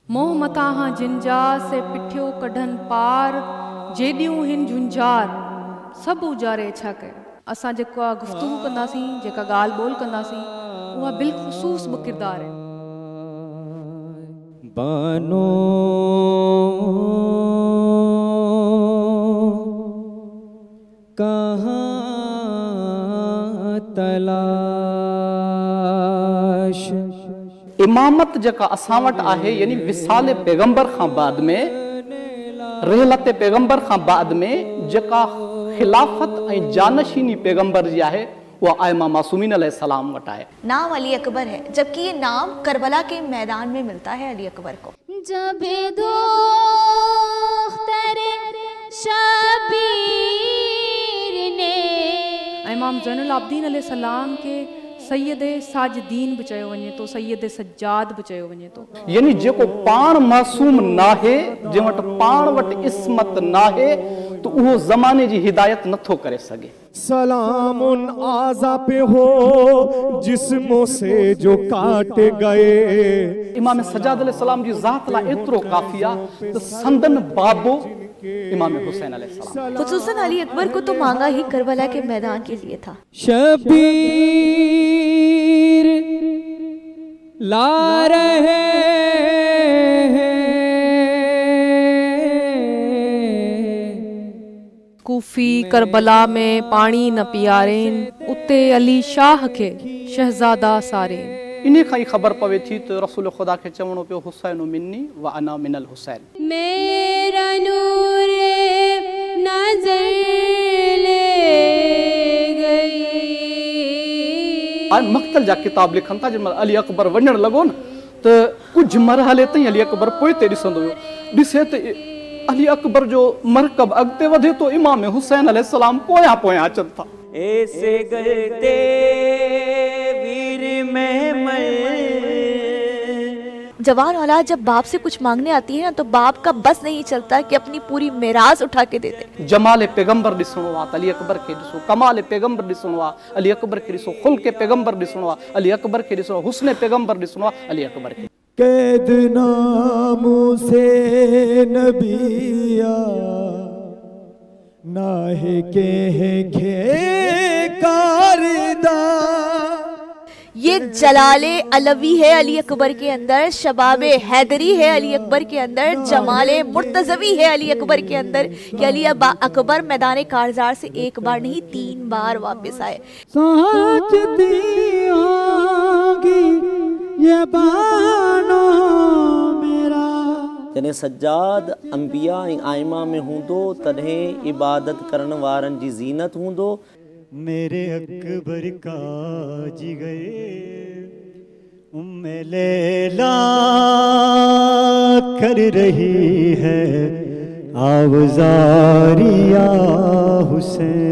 मोह मथा हाँ जिंजा से पिठियो कढन पार जेडियूं हिन झुंझार सब उजारे छा कयो। असां जेका गुफ्तगू कंदासीं, जेका ॻाल्हि ॿोल कंदासीं, उहा बिलख़ुसूस ॿ किरदार आहिनि। बानो कहाँ तलाश। इमामत जेका असां वटि आहे, यानी विसाले पैगंबर खां बाद में, रहलत पैगंबर खां बाद में जेका खिलाफत ऐं जानशीनी पैगंबर जी आहे, वो आयमा मासूमीन अलैहिस्सलाम वटि आहे। नाम अली अकबर है, जबकि ये नाम करबला के मैदान में मिलता है अली अकबर को। जब दोख्तर शबीर ने इमाम ज़ैनुल आबिदीन अलैहिस्सलाम के सैयदे साजिदीन बि चयो वञे थो, सैयदे सज्जाद बि चयो वञे थो। यानी जेको पाण मासूम नाहे, जंहिं वटि पाण वटि इस्मत नाहे, तो उहो ज़माने जी हिदायत नथो करे सघे। सलाम उन आज़ा पे हो जिस्मों से जो काट गए। इमाम सज्जाद अलैहिस्सलाम जी ज़ात ला एतिरो काफ़ी आहे त संदन बाबो इमाम हुसैन अलैहिस्सलाम, खुसूसन अली अकबर को तो मांगा ही करबला के मैदान के लिए था। शबीर ला रहे कूफी करबला में पानी न पियारेन, उते अली शाह के शहजादा सारेन। इन्हीं खां ई ख़बर पवे थी त रसूल खुदा खे चवणो पियो, हुसैन मिन्नी व अना मिनल हुसैन। मेरा नूर नजर ले गई। मक़तल जा किताब लिखनि था, जंहिंमहिल अली अकबर वञण लॻो न, त कुझु मरहले ताईं अली अकबर पोइते ॾिसंदो हुयो। ॾिसे त अली अकबर जो मरकब अॻिते वधे थो, इमाम हुसैन अलैहिस्सलाम पोयां पोयां अचनि था। ऐसे गए वीर महमल। जवान औलाद जब बाप से कुछ मांगने आती है ना, तो बाप का बस नहीं चलता कि अपनी पूरी मिराज उठा के दे दे। जमाल पैगंबर ॾिसणो आहे त अली अकबर खे ॾिसो, कमाल पैगंबर ॾिसणो आहे अली अकबर खे ॾिसो, खुल्क पैगंबर ॾिसणो आहे अली अकबर खे ॾिसणो, हुस्न पैगंबर ॾिसणो आहे अली अकबर खे। कैद नामों से नबिया नाहे के कारदा। ये जलाले अलवी है अली अकबर के अंदर, शबाबे हैदरी है अली अकबर के अंदर, जमाले मुर्तज़वी है अली अकबर के अंदर, कि अली अकबर मैदान कारजार से एक बार नहीं 3 बार वापस आए। ये बानो मेरा। जॾहिं सज्जाद अंबिया ऐं आइमा में हूंदो, तॾहिं इबादत करण वारनि जी ज़ीनत हूंदो। मेरे अकबर का जी गए उम्मे लैला कर रही है आवज़ारिया हुसैन।